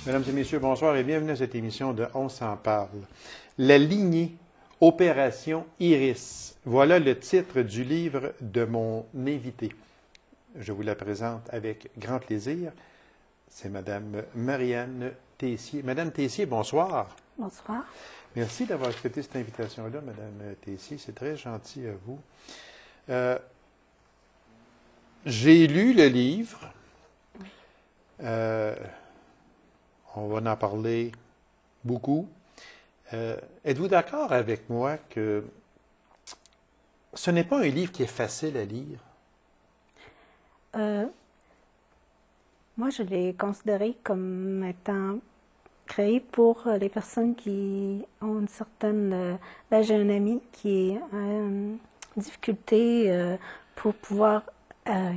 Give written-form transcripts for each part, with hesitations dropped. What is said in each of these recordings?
Mesdames et messieurs, bonsoir et bienvenue à cette émission de On s'en parle. La lignée, Opération Iris. Voilà le titre du livre de mon invité. Je vous la présente avec grand plaisir. C'est Madame Marianne Tessier. Madame Tessier, bonsoir. Bonsoir. Merci d'avoir accepté cette invitation-là, Madame Tessier. C'est très gentil à vous. J'ai lu le livre. On va en parler beaucoup. Êtes-vous d'accord avec moi que ce n'est pas un livre qui est facile à lire? Moi, je l'ai considéré comme étant créé pour les personnes qui ont une certaine... j'ai un ami qui a une difficulté pour pouvoir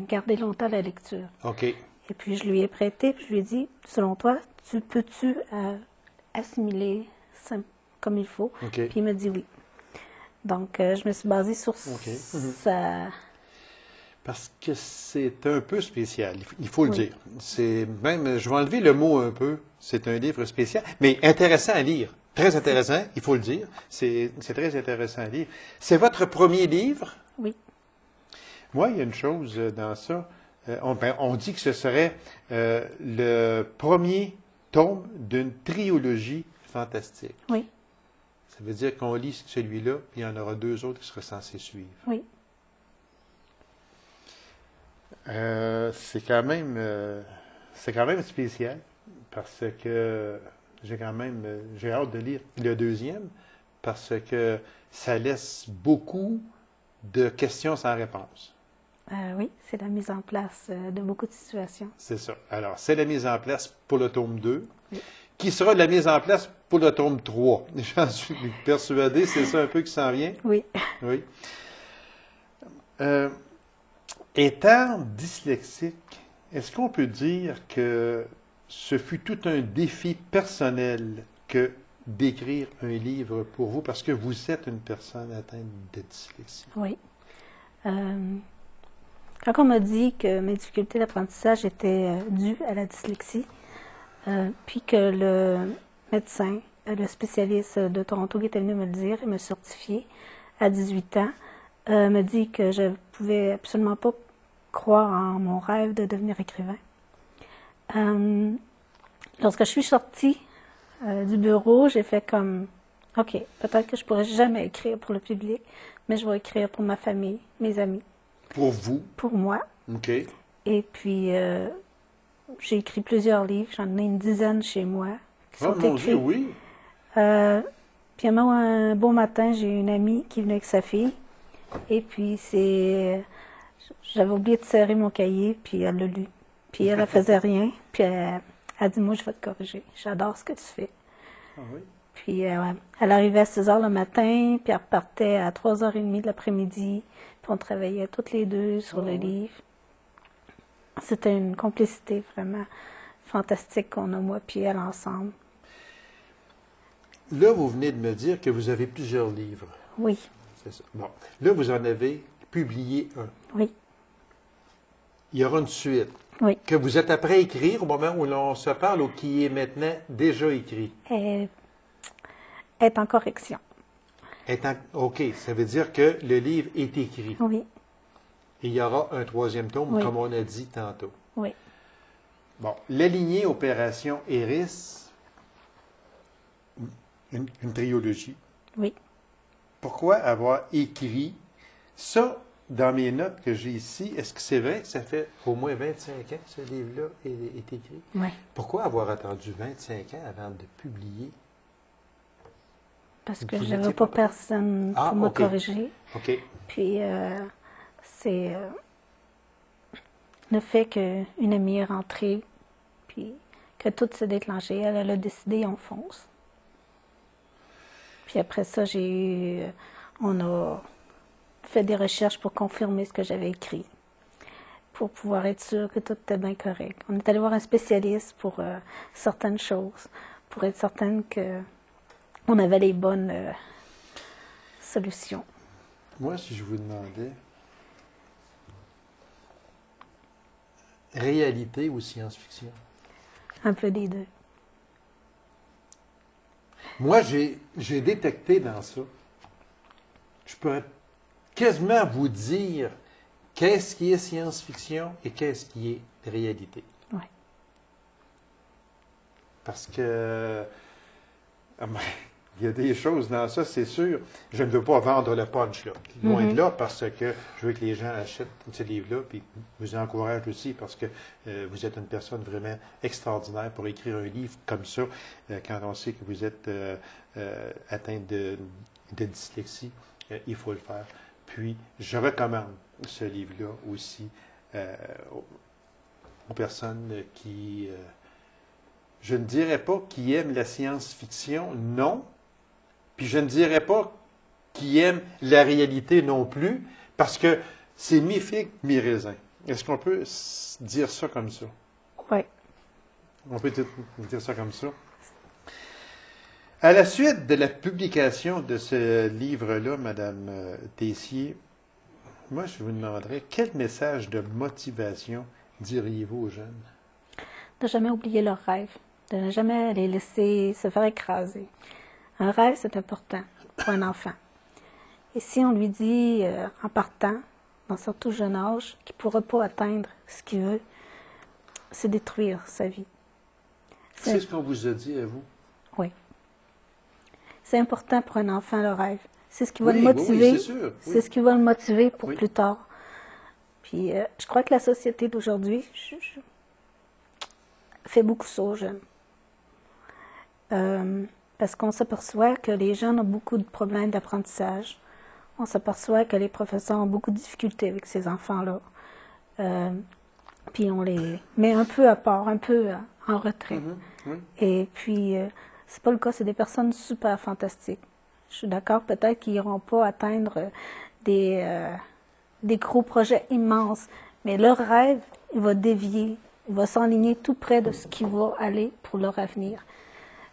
garder longtemps la lecture. OK. Et puis, je lui ai prêté, puis je lui ai dit, selon toi, peux-tu assimiler ça comme il faut? OK. Puis il m'a dit oui. Donc, je me suis basée sur sa... Parce que c'est un peu spécial, il faut le dire. C'est même, je vais enlever le mot un peu, c'est un livre spécial, mais intéressant à lire. Très intéressant, il faut le dire. C'est très intéressant à lire. C'est votre premier livre? Oui. Moi, il y a une chose dans ça. On dit que ce serait le premier tome d'une trilogie fantastique. Oui. Ça veut dire qu'on lit celui-là, puis il y en aura deux autres qui seraient censés suivre. Oui. C'est quand même spécial parce que j'ai hâte de lire le deuxième parce que ça laisse beaucoup de questions sans réponse. Oui, c'est la mise en place de beaucoup de situations. C'est ça. Alors, c'est la mise en place pour le tome 2, oui. Qui sera la mise en place pour le tome 3. J'en suis persuadé, c'est ça un peu qui s'en vient? Oui. Oui. Étant dyslexique, est-ce qu'on peut dire que ce fut tout un défi personnel que d'écrire un livre pour vous, parce que vous êtes une personne atteinte de dyslexie? Oui. Quand on m'a dit que mes difficultés d'apprentissage étaient dues à la dyslexie, puis que le médecin, le spécialiste de Toronto qui était venu me le dire et me certifier à 18 ans, me dit que je ne pouvais absolument pas croire en mon rêve de devenir écrivain. Lorsque je suis sortie du bureau, j'ai fait comme, OK, peut-être que je ne pourrais jamais écrire pour le public, mais je vais écrire pour ma famille, mes amis. Pour vous? Pour moi. OK. Et puis, j'ai écrit plusieurs livres, j'en ai une dizaine chez moi qui sont mon écrits. Dieu, oui. Puis un beau matin, j'ai une amie qui venait avec sa fille. Et puis, j'avais oublié de serrer mon cahier, puis elle l'a lu. Puis elle ne faisait rien. Puis elle a dit, moi, je vais te corriger. J'adore ce que tu fais. Ah oui. Puis elle arrivait à 6 heures le matin, puis elle repartait à 3h30 de l'après-midi. Puis on travaillait toutes les deux sur le livre. C'était une complicité vraiment fantastique qu'on a, moi puis elle, ensemble. Là, vous venez de me dire que vous avez plusieurs livres. Oui. C'est ça. Bon. Là, vous en avez publié un. Oui. Il y aura une suite. Oui. Que vous êtes après à écrire au moment où l'on se parle ou qui est maintenant déjà écrit? Est en correction. OK, ça veut dire que le livre est écrit. Oui. Et il y aura un troisième tome, comme on a dit tantôt. Oui. Bon, la lignée Opération Iris, une trilogie. Oui. Pourquoi avoir écrit ça dans mes notes que j'ai ici? Est-ce que c'est vrai que ça fait au moins 25 ans que ce livre-là est écrit? Oui. Pourquoi avoir attendu 25 ans avant de publier? Parce que je n'avais pas personne pour me corriger. OK. Puis, c'est le fait qu'une amie est rentrée, puis que tout s'est déclenché. Elle a décidé, on fonce. Puis après ça, on a fait des recherches pour confirmer ce que j'avais écrit, pour pouvoir être sûr que tout était bien correct. On est allé voir un spécialiste pour certaines choses, pour être certaine qu'on avait les bonnes solutions. Moi, si je vous demandais, réalité ou science-fiction? Un peu des deux. Moi, j'ai détecté dans ça, je peux quasiment vous dire qu'est-ce qui est science-fiction et qu'est-ce qui est réalité. Oui. Parce que il y a des choses dans ça, c'est sûr. Je ne veux pas vendre le punch, là. Loin de là, parce que je veux que les gens achètent ce livre-là, puis vous encourage aussi, parce que vous êtes une personne vraiment extraordinaire pour écrire un livre comme ça, quand on sait que vous êtes atteint de dyslexie, il faut le faire. Puis, je recommande ce livre-là aussi aux personnes qui... je ne dirais pas qui aiment la science-fiction, non. Puis je ne dirais pas qui aiment la réalité non plus, parce que c'est mi-figue, mi-raisin. Est-ce qu'on peut dire ça comme ça? Oui. On peut dire ça comme ça. À la suite de la publication de ce livre-là, Madame Tessier, moi, je vous demanderais, quel message de motivation diriez-vous aux jeunes? De jamais oublier leurs rêves, de ne jamais les laisser se faire écraser. Un rêve, c'est important pour un enfant. Et si on lui dit, en partant, dans son tout jeune âge, qu'il ne pourra pas atteindre ce qu'il veut, c'est détruire sa vie. C'est ce qu'on vous a dit à vous? Oui. C'est important pour un enfant, le rêve. C'est ce qui va le Oui, motiver. c'est sûr. Oui. C'est ce qui va le motiver pour plus tard. Puis, je crois que la société d'aujourd'hui fait beaucoup ça aux jeunes. Parce qu'on s'aperçoit que les jeunes ont beaucoup de problèmes d'apprentissage. On s'aperçoit que les professeurs ont beaucoup de difficultés avec ces enfants-là. Puis on les met un peu à part, un peu en retrait. Oui. Et puis, c'est pas le cas, c'est des personnes super fantastiques. Je suis d'accord, peut-être qu'ils n'iront pas atteindre des gros projets immenses, mais leur rêve, il va dévier, il va s'enligner tout près de ce qui va aller pour leur avenir.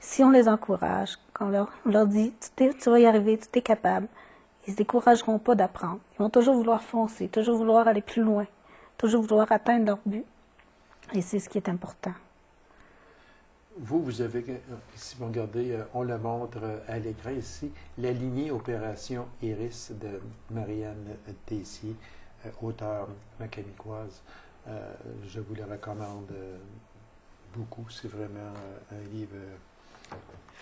Si on les encourage, quand on leur dit tu vas y arriver, tu es capable, ils ne se décourageront pas d'apprendre. Ils vont toujours vouloir foncer, toujours vouloir aller plus loin, toujours vouloir atteindre leur but. Et c'est ce qui est important. Vous avez, si vous regardez, on le montre à l'écran ici, la lignée Opération Iris de Marianne Tessier, auteure macamicoise. Je vous le recommande beaucoup. C'est vraiment un livre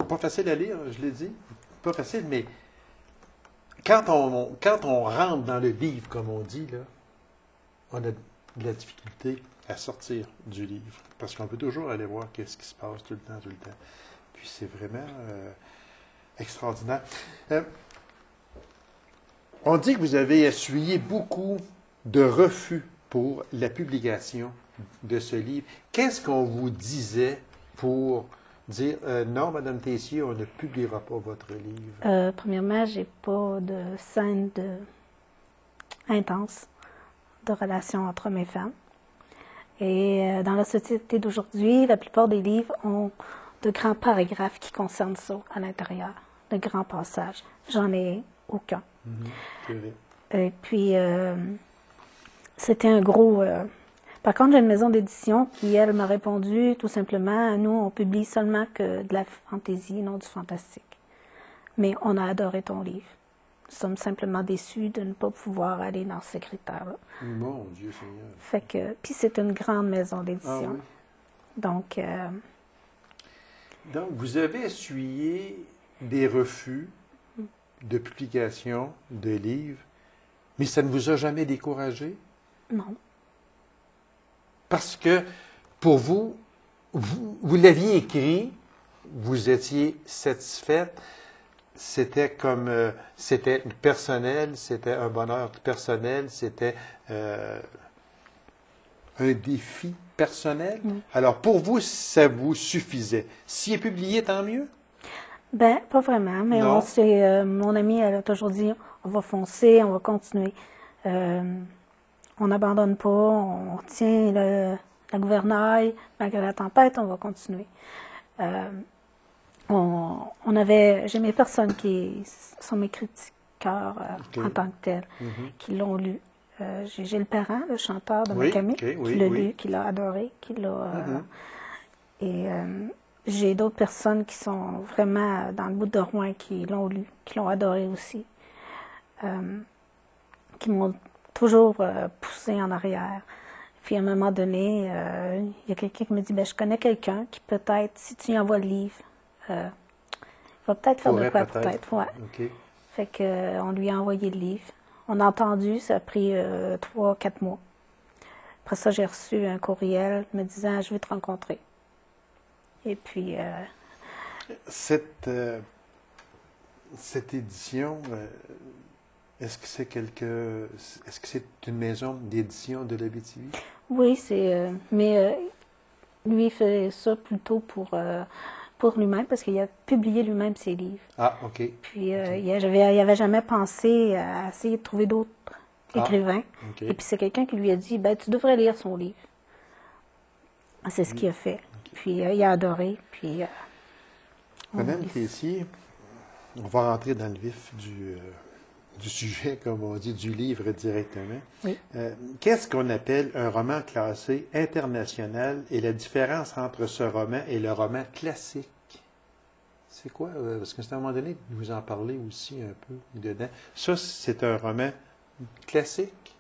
pas facile à lire, je l'ai dit. Pas facile, mais quand on rentre dans le livre, comme on dit, là, on a de la difficulté à sortir du livre. Parce qu'on peut toujours aller voir qu'est-ce qui se passe tout le temps. Puis c'est vraiment extraordinaire. On dit que vous avez essuyé beaucoup de refus pour la publication de ce livre. Qu'est-ce qu'on vous disait pour dire non, Madame Tessier, on ne publiera pas votre livre? Premièrement, j'ai pas de scène intense de relation entre hommes et femmes. Et dans la société d'aujourd'hui, la plupart des livres ont de grands paragraphes qui concernent ça à l'intérieur, de grands passages. J'en ai aucun. C'est vrai. Et puis, c'était un gros... Par contre, j'ai une maison d'édition qui, elle, m'a répondu tout simplement, nous, on publie seulement que de la fantaisie, non du fantastique. Mais on a adoré ton livre. Nous sommes simplement déçus de ne pas pouvoir aller dans ces critères-là. Mon Dieu Seigneur. Fait que, puis c'est une grande maison d'édition. Ah oui. Donc, vous avez essuyé des refus de publication de livres, mais ça ne vous a jamais découragé? non. Parce que, pour vous, vous l'aviez écrit, vous étiez satisfaite, c'était comme, c'était personnel, c'était un bonheur personnel, c'était un défi personnel. Alors, pour vous, ça vous suffisait. S'il est publié, tant mieux? Ben, pas vraiment, mais Non. mon amie, elle a toujours dit, on va foncer, on va continuer. On n'abandonne pas, on tient la gouvernail, malgré la tempête, on va continuer. J'ai mes personnes qui sont mes critiqueurs en tant que tels, qui l'ont lu. J'ai le parent, le chanteur de Macamé, qui l'a lu, qui l'a adoré, qui l'a... Et j'ai d'autres personnes qui sont vraiment dans le bout de Rouen, qui l'ont lu, qui l'ont adoré aussi, qui m'ont toujours poussé en arrière. Puis à un moment donné, il y a quelqu'un qui me dit, ben, je connais quelqu'un qui peut-être, si tu lui envoies le livre, il va peut-être faire de quoi, peut-être. Ouais. OK. Fait que, on lui a envoyé le livre. On a entendu, ça a pris 3-4 mois. Après ça, j'ai reçu un courriel me disant, je vais te rencontrer. Et puis, Cette édition, est-ce que c'est une maison d'édition de l'Abitibi? oui, mais lui, il fait ça plutôt pour lui-même, parce qu'il a publié lui-même ses livres. Ah, OK. Puis, il avait jamais pensé à essayer de trouver d'autres écrivains. OK. Et puis, c'est quelqu'un qui lui a dit, ben, tu devrais lire son livre. C'est ce qu'il a fait. Puis, il a adoré. Puis, Madame Tessier, on va rentrer dans le vif du sujet, comme on dit, du livre directement. Oui. Qu'est-ce qu'on appelle un roman classé international et la différence entre ce roman et le roman classique? C'est quoi? Parce qu'à un moment donné, vous en parlez aussi un peu dedans. Ça, c'est un roman classique?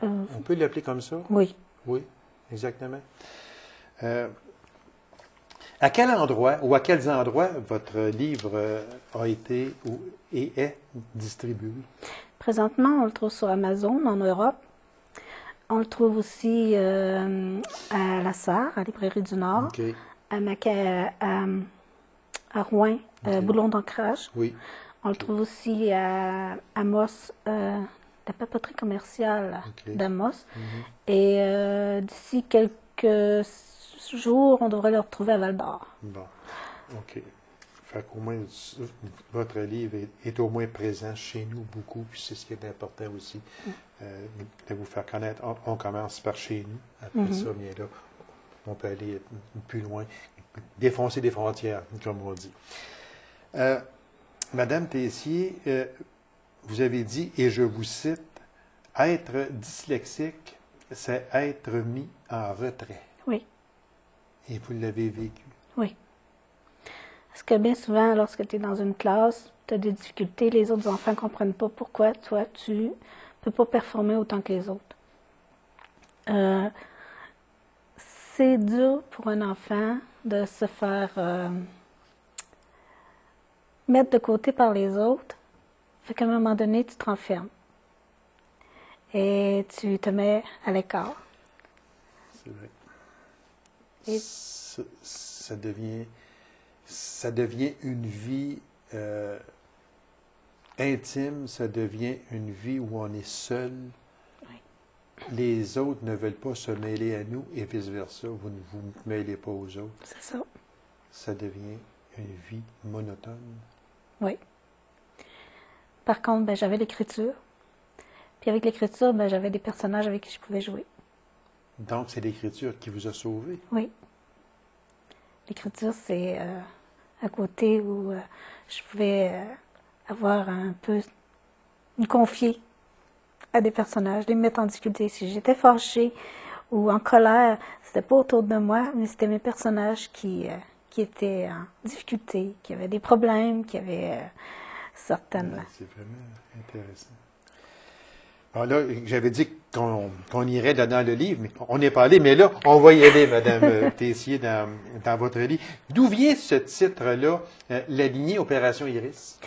On peut l'appeler comme ça? Oui. Oui, exactement. À quel endroit ou à quels endroits votre livre a été et est distribué? Présentement, on le trouve sur Amazon en Europe. On le trouve aussi à La Sarre, à la Librairie du Nord, OK. à Rouen, OK. Boulon d'Ancrage. Oui. On le trouve aussi à Amos, la papeterie commerciale OK. d'Amos. Mhm. Et d'ici quelques jours, on devrait le retrouver à Val-d'Or. Bon. OK. Fait qu'au moins, votre livre est au moins présent chez nous beaucoup, puis c'est ce qui est important aussi, de vous faire connaître. On commence par chez nous. Après ça, bien là, on peut aller plus loin, défoncer des frontières, comme on dit. Madame Tessier, vous avez dit, et je vous cite, être dyslexique, c'est être mis en retrait. Oui, Et vous l'avez vécu. oui. Parce que bien souvent, lorsque tu es dans une classe, tu as des difficultés, les autres enfants ne comprennent pas pourquoi toi, tu ne peux pas performer autant que les autres. C'est dur pour un enfant de se faire mettre de côté par les autres. Fait qu'à un moment donné, tu te renfermes. Et tu te mets à l'écart. C'est vrai. Et- Ça devient une vie intime, ça devient une vie où on est seul. Oui. Les autres ne veulent pas se mêler à nous et vice-versa. Vous ne vous mêlez pas aux autres. C'est ça. Ça devient une vie monotone. Oui. Par contre, ben, j'avais l'écriture. Puis avec l'écriture, ben, j'avais des personnages avec qui je pouvais jouer. Donc, c'est l'écriture qui vous a sauvé. Oui. L'écriture, c'est un côté où je pouvais avoir un peu me confier à des personnages, les mettre en difficulté. Si j'étais fâchée ou en colère, c'était pas autour de moi, mais c'était mes personnages qui étaient en difficulté, qui avaient des problèmes, qui avaient certaines... C'est vraiment intéressant. Alors là, j'avais dit qu'on irait dans le livre, mais on n'est pas allé, mais là, on va y aller, Madame Tessier, dans votre livre. D'où vient ce titre-là, la lignée Opération Iris?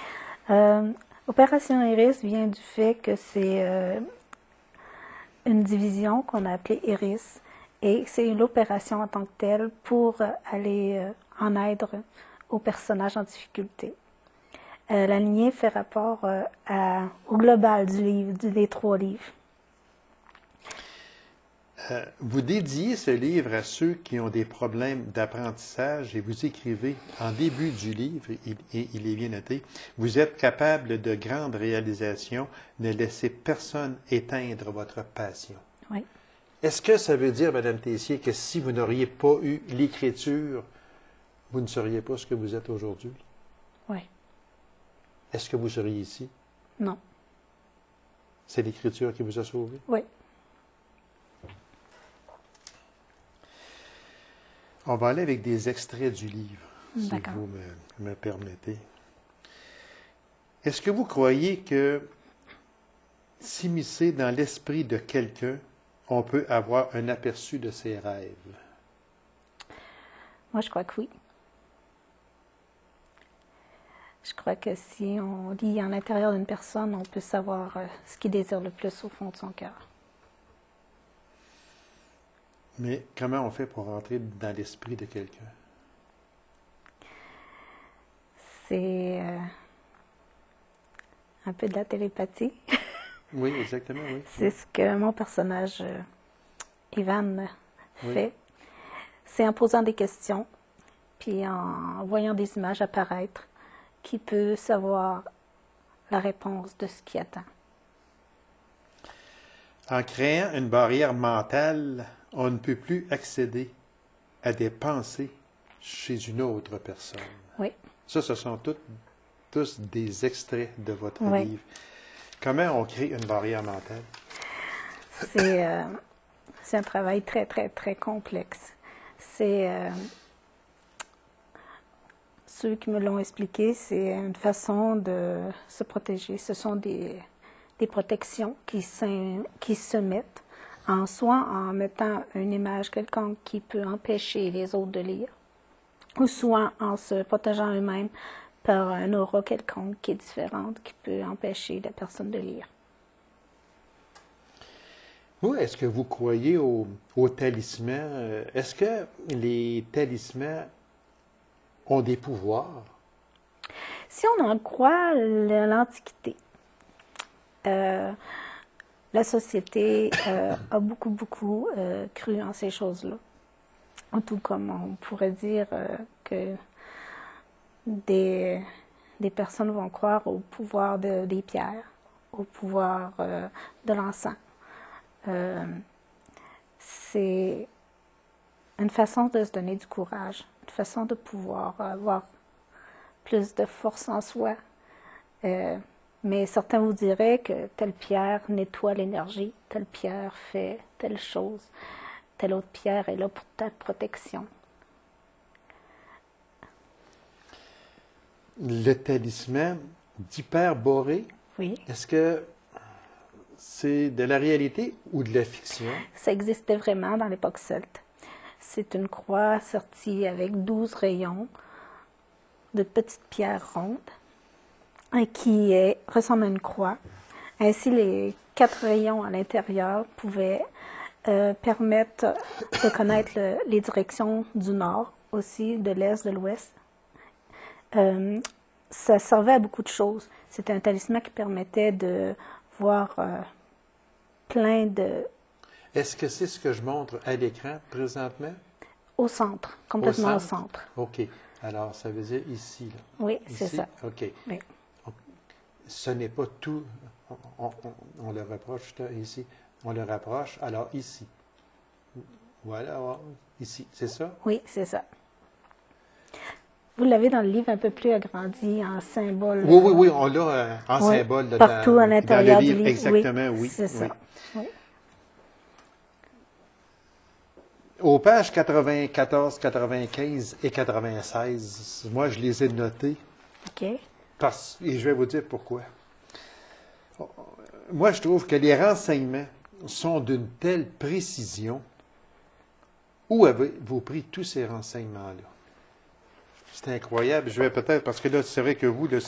Opération Iris vient du fait que c'est une division qu'on a appelée Iris, et c'est l'opération en tant que telle pour aller en aide aux personnages en difficulté. La lignée fait rapport au global du livre, des 3 livres. Vous dédiez ce livre à ceux qui ont des problèmes d'apprentissage et vous écrivez en début du livre, et il est bien noté, vous êtes capable de grandes réalisations, ne laissez personne éteindre votre passion. Oui. Est-ce que ça veut dire, Madame Tessier, que si vous n'auriez pas eu l'écriture, vous ne seriez pas ce que vous êtes aujourd'hui? Oui. Est-ce que vous seriez ici? Non. C'est l'écriture qui vous a sauvé? Oui. On va aller avec des extraits du livre, si D'accord. vous me permettez. Est-ce que vous croyez que s'immiscer dans l'esprit de quelqu'un, on peut avoir un aperçu de ses rêves? Moi, je crois que oui. Je crois que si on lit à l'intérieur d'une personne, on peut savoir ce qu'il désire le plus au fond de son cœur. Mais comment on fait pour entrer dans l'esprit de quelqu'un? C'est un peu de la télépathie. Oui, exactement, oui. C'est ce que mon personnage, Ivan, Oui. fait. C'est en posant des questions, puis en voyant des images apparaître, qu'il peut savoir la réponse de ce qui attend. En créant une barrière mentale, on ne peut plus accéder à des pensées chez une autre personne. Oui. Ça, ce sont tous des extraits de votre Oui. livre. Comment on crée une barrière mentale? C'est un travail très, très, très complexe. Ceux qui me l'ont expliqué, c'est une façon de se protéger. Ce sont des protections qui se mettent en soit en mettant une image quelconque qui peut empêcher les autres de lire, ou soit en se protégeant eux-mêmes par un aura quelconque qui est différente, qui peut empêcher la personne de lire. Vous, est-ce que vous croyez aux talismans? Est-ce que les talismans ont des pouvoirs? Si on en croit l'Antiquité, la société a beaucoup cru en ces choses-là. Tout comme on pourrait dire que des personnes vont croire au pouvoir des pierres, au pouvoir de l'encens. C'est une façon de se donner du courage, une façon de pouvoir avoir plus de force en soi. Mais certains vous diraient que telle pierre nettoie l'énergie, telle pierre fait telle chose, telle autre pierre est là pour ta protection. Le talisman d'Hyperborée, Oui. est-ce que c'est de la réalité ou de la fiction? Ça existait vraiment dans l'époque celte. C'est une croix sortie avec 12 rayons de petites pierres rondes qui ressemblent à une croix. Ainsi, les 4 rayons à l'intérieur pouvaient permettre de connaître les directions du nord, aussi de l'est, de l'ouest. Ça servait à beaucoup de choses. C'était un talisman qui permettait de voir plein de... Est-ce que c'est ce que je montre à l'écran présentement? Au centre, complètement au centre. OK. Alors, ça veut dire ici, là. Oui, c'est Ici? ça. OK. Oui. Ce n'est pas tout. On le rapproche là, ici. On le rapproche. Alors, ici. Voilà, ici. C'est ça? Oui, c'est ça. Vous l'avez dans le livre un peu plus agrandi en symbole. Oui, on l'a en oui, symbole là, partout à l'intérieur dans le du livre. livre. Exactement, oui. C'est ça. Oui. Oui. Aux pages 94, 95 et 96, moi, je les ai notées. OK. Et je vais vous dire pourquoi. Moi, je trouve que les renseignements sont d'une telle précision. Où avez-vous pris tous ces renseignements-là? C'est incroyable. Je vais peut-être, parce que là, c'est vrai que vous, là,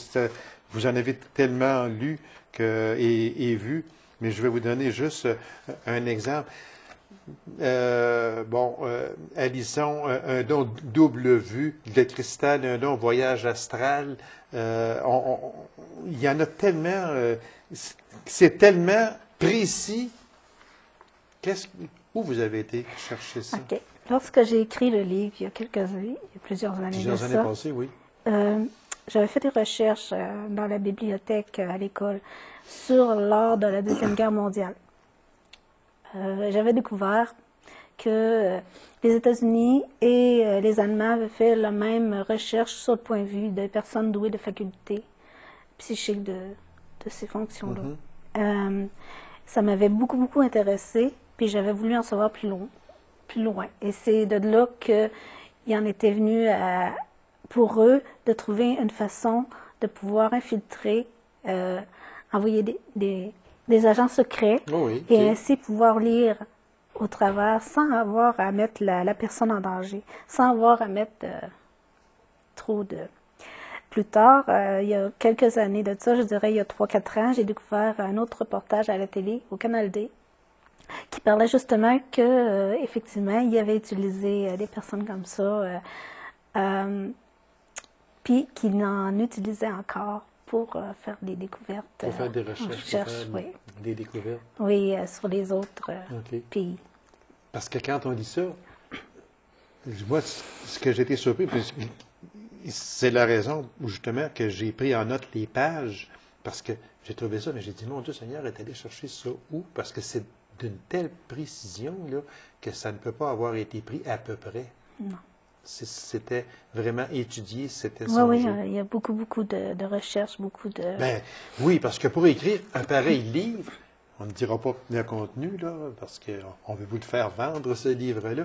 vous en avez tellement lu et vu, mais je vais vous donner juste un exemple. Alison, un don double vue, de cristal, un don voyage astral. Il y en a tellement, c'est tellement précis. Où vous avez été chercher ça? OK. Lorsque j'ai écrit le livre, il y a plusieurs années Plusieurs de années ça, passées, oui. j'avais fait des recherches dans la bibliothèque à l'école sur l'art de la Deuxième Guerre mondiale. J'avais découvert que les États-Unis et les Allemands avaient fait la même recherche sur le point de vue des personnes douées de facultés psychiques de ces fonctions-là. Ça m'avait beaucoup intéressé, puis j'avais voulu en savoir plus loin. Et c'est de là que il en était venu pour eux de trouver une façon de pouvoir infiltrer, envoyer des agents secrets Oh oui, et ok. ainsi pouvoir lire au travers sans avoir à mettre la personne en danger, sans avoir à mettre trop de... Plus tard, il y a quelques années de ça, je dirais il y a 3-4 ans, j'ai découvert un autre reportage à la télé, au Canal D, qui parlait justement que, effectivement, il avait utilisé des personnes comme ça, puis qu'il en utilisait encore pour faire des découvertes. Pour faire des recherches, pour faire oui. des découvertes. Oui, sur les autres OK. pays. Parce que quand on dit ça, moi, ce que j'ai été surpris, puis c'est la raison où justement que j'ai pris en note les pages, parce que j'ai trouvé ça, mais j'ai dit, mon Dieu Seigneur est allé chercher ça où? Parce que c'est d'une telle précision là, que ça ne peut pas avoir été pris à peu près. Non. C'était vraiment étudié, c'était Oui, songé. oui, il y a beaucoup, beaucoup de recherches, beaucoup de... Ben, oui, parce que pour écrire un pareil livre, on ne dira pas le contenu, là, parce qu'on veut vous le faire vendre, ce livre-là,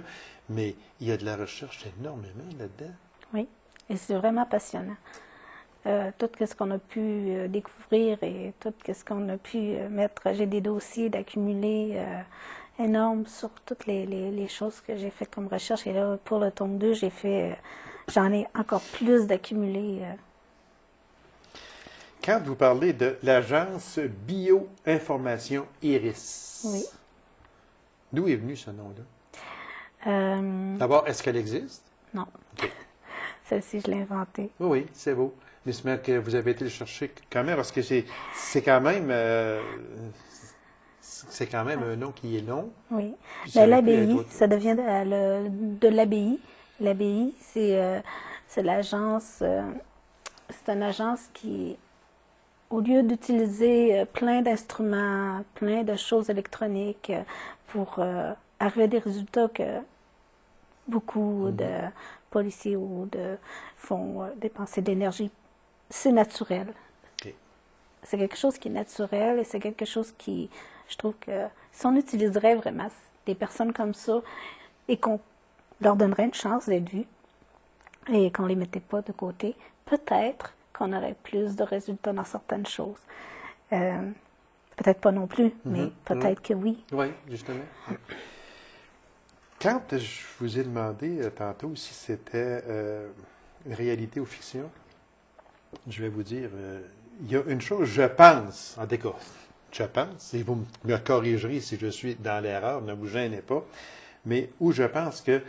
mais il y a de la recherche énormément là-dedans. Oui, et c'est vraiment passionnant. Tout ce qu'on a pu découvrir et tout ce qu'on a pu mettre. J'ai des dossiers d'accumuler énormes sur toutes les choses que j'ai faites comme recherche. Et là, pour le tome 2, j'en ai encore plus d'accumulés. Quand vous parlez de l'agence Bioinformation Iris, Oui. d'où est venu ce nom-là? D'abord, est-ce qu'elle existe? Non. OK. Celle-ci, je l'ai inventée. Oui, oui, c'est beau. Mais c'est que vous avez été le chercher quand même, parce que c'est quand même un nom qui est long. Oui. Puis ça Mais aurait pu être l'abbaye, autre- ça devient de l'abbaye. L'abbaye, c'est l'agence, c'est une agence qui, au lieu d'utiliser plein d'instruments, plein de choses électroniques pour arriver à des résultats que beaucoup de policiers ou font dépenser d'énergie, c'est naturel. OK. C'est quelque chose qui est naturel et c'est quelque chose qui, je trouve que si on utiliserait vraiment des personnes comme ça et qu'on leur donnerait une chance d'être vues et qu'on les mettait pas de côté, peut-être qu'on aurait plus de résultats dans certaines choses. Peut-être pas non plus, mais peut-être que oui. Oui, justement. Quand je vous ai demandé tantôt si c'était réalité ou fiction, je vais vous dire, il y a une chose, je pense, en tout cas, je pense, et vous me corrigerez si je suis dans l'erreur, ne vous gênez pas, mais où je pense que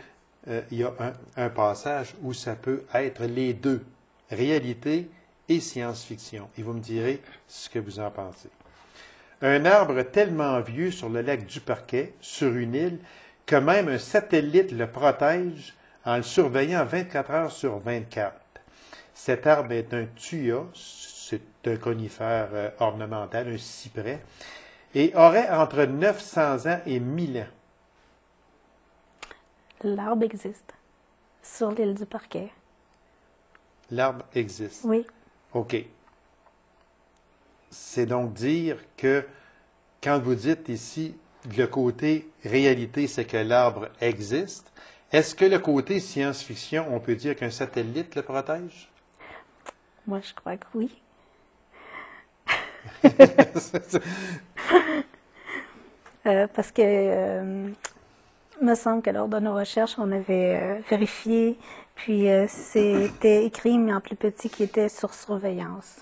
il y a un passage où ça peut être les deux, réalité et science-fiction. Et vous me direz ce que vous en pensez. Un arbre tellement vieux sur le lac du Parquet, sur une île, que même un satellite le protège en le surveillant 24 heures sur 24. Cet arbre est un thuya, c'est un conifère ornemental, un cyprès, et aurait entre 900 ans et 1000 ans. L'arbre existe sur l'île du Parquet. L'arbre existe. Oui. OK. C'est donc dire que quand vous dites ici le côté réalité, c'est que l'arbre existe, est-ce que le côté science-fiction, on peut dire qu'un satellite le protège? Moi, je crois que oui. Parce que il me semble que lors de nos recherches, on avait vérifié, puis c'était écrit, mais en plus petit, qui était sur surveillance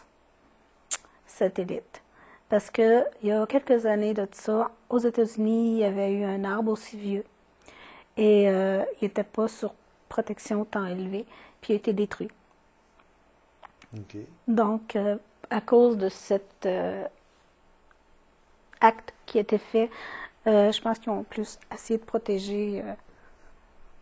satellite. Parce que il y a quelques années de ça, aux États-Unis, il y avait eu un arbre aussi vieux et il n'était pas sur protection temps élevé, puis il a été détruit. OK. Donc, à cause de cet acte qui a été fait, je pense qu'ils ont plus essayé de protéger.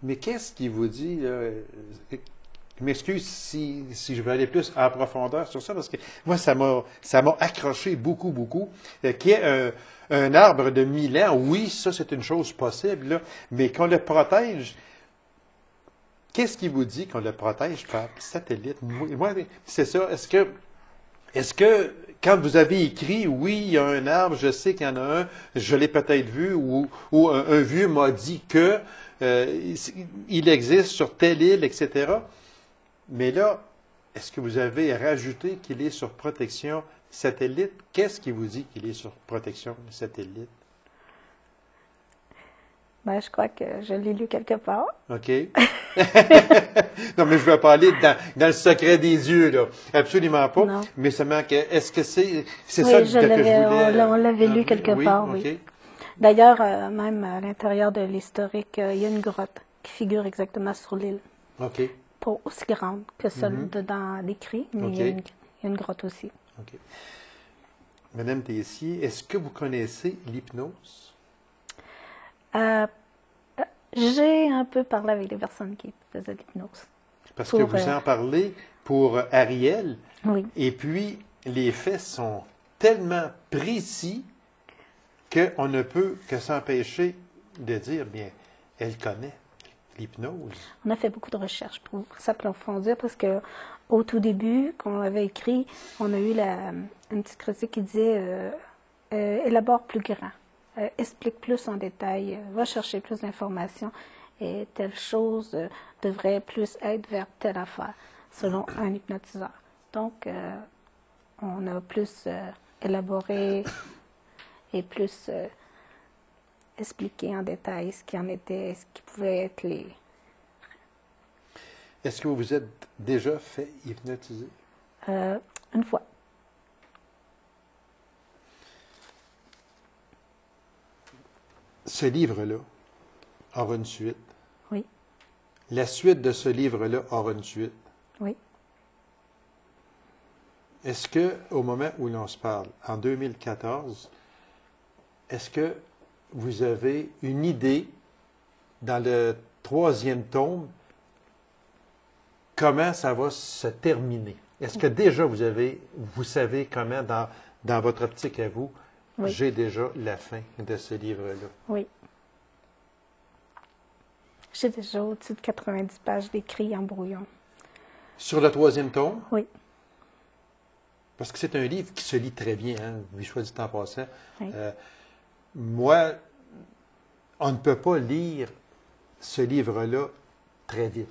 Mais qu'est-ce qui vous dit, je m'excuse si je veux aller plus en profondeur sur ça, parce que moi, ça m'a accroché beaucoup, beaucoup. Qu'il y ait un arbre de 1000 ans, oui, ça, c'est une chose possible, là, mais qu'on le protège. Qu'est-ce qui vous dit qu'on le protège par satellite? Moi, c'est ça. Est-ce que Est-ce que, quand vous avez écrit, oui, il y a un arbre, je sais qu'il y en a un, je l'ai peut-être vu, ou un vieux m'a dit que il existe sur telle île, etc. Mais là, est-ce que vous avez rajouté qu'il est sur protection satellite? Qu'est-ce qui vous dit qu'il est sur protection satellite? Ben, je crois que je l'ai lu quelque part. OK. Non, mais je ne vais pas aller dans le secret des yeux, là. Absolument pas. Non. Mais seulement que, est-ce que c'est Oui, ça que je voulais... on l'avait lu quelque part, OK. oui. D'ailleurs, même à l'intérieur de l'historique, il y a une grotte qui figure exactement sur l'île. OK. Pas aussi grande que celle dedans décrit, mais OK. il y a une grotte aussi. OK. Madame Tessier, est-ce que vous connaissez l'hypnose? J'ai un peu parlé avec des personnes qui faisaient de l'hypnose. Parce que vous en parlez pour Ariel, Oui, et puis les faits sont tellement précis qu'on ne peut que s'empêcher de dire, bien, elle connaît l'hypnose. on a fait beaucoup de recherches pour s'approfondir parce que au tout début, quand on avait écrit, on a eu une petite critique qui disait élabore plus grand, explique plus en détail, va chercher plus d'informations et telle chose devrait plus être vers telle affaire, selon un hypnotiseur. Donc, on a plus élaboré et plus expliqué en détail ce qui en était, ce qui pouvait être les... Est-ce que vous vous êtes déjà fait hypnotiser? Une fois. Ce livre-là aura une suite. Oui, La suite de ce livre-là aura une suite. oui. Est-ce que, au moment où l'on se parle, en 2014, est-ce que vous avez une idée, dans le 3e tome, comment ça va se terminer? Est-ce que déjà vous savez comment, dans votre optique à vous, Oui. j'ai déjà la fin de ce livre-là? Oui. J'ai déjà au-dessus de 90 pages d'écrits en brouillon. Sur le 3e tome, Oui, parce que c'est un livre qui se lit très bien, hein, vous choisissez en passant. oui. Moi, on ne peut pas lire ce livre-là très vite.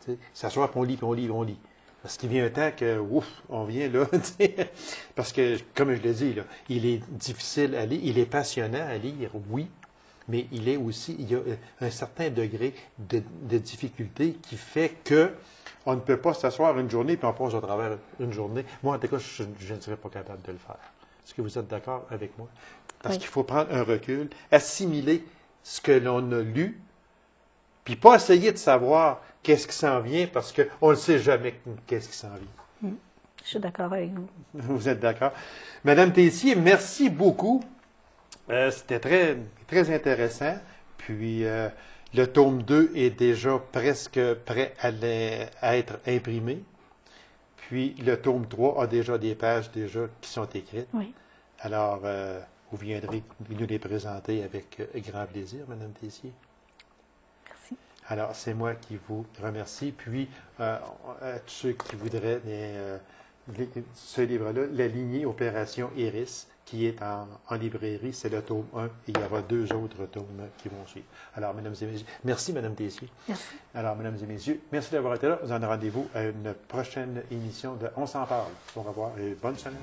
Tu sais, s'asseoir, puis on lit, puis on lit, puis on lit. Parce qu'il vient un temps que, ouf, on vient là. Tu sais. Parce que, comme je l'ai dit, là, il est difficile à lire, il est passionnant à lire, oui, mais il est aussi, il y a un certain degré de difficulté qui fait que on ne peut pas s'asseoir une journée puis on passe à travers une journée. Moi, en tout cas, je ne serais pas capable de le faire. Est-ce que vous êtes d'accord avec moi? Parce Oui. qu'il faut prendre un recul, assimiler ce que l'on a lu, puis pas essayer de savoir qu'est-ce qui s'en vient, parce qu'on ne sait jamais qu'est-ce qui s'en vient. Je suis d'accord avec vous. Vous êtes d'accord? Madame Tessier, merci beaucoup. C'était très, très intéressant. Puis, le tome 2 est déjà presque prêt à être imprimé. Puis, le tome 3 a déjà des pages déjà qui sont écrites. Oui. Alors, vous viendrez nous les présenter avec grand plaisir, Madame Tessier. Merci. Alors, c'est moi qui vous remercie. Puis, à tous ceux qui voudraient ce livre-là, La lignée Opération Iris, qui est en librairie, c'est le tome 1, et il y aura 2 autres tomes qui vont suivre. Alors, mesdames et messieurs, merci, Madame Tessier. Merci. Alors, mesdames et messieurs, merci d'avoir été là. Vous en avez rendez-vous à une prochaine émission de On s'en parle. Au revoir et bonne semaine.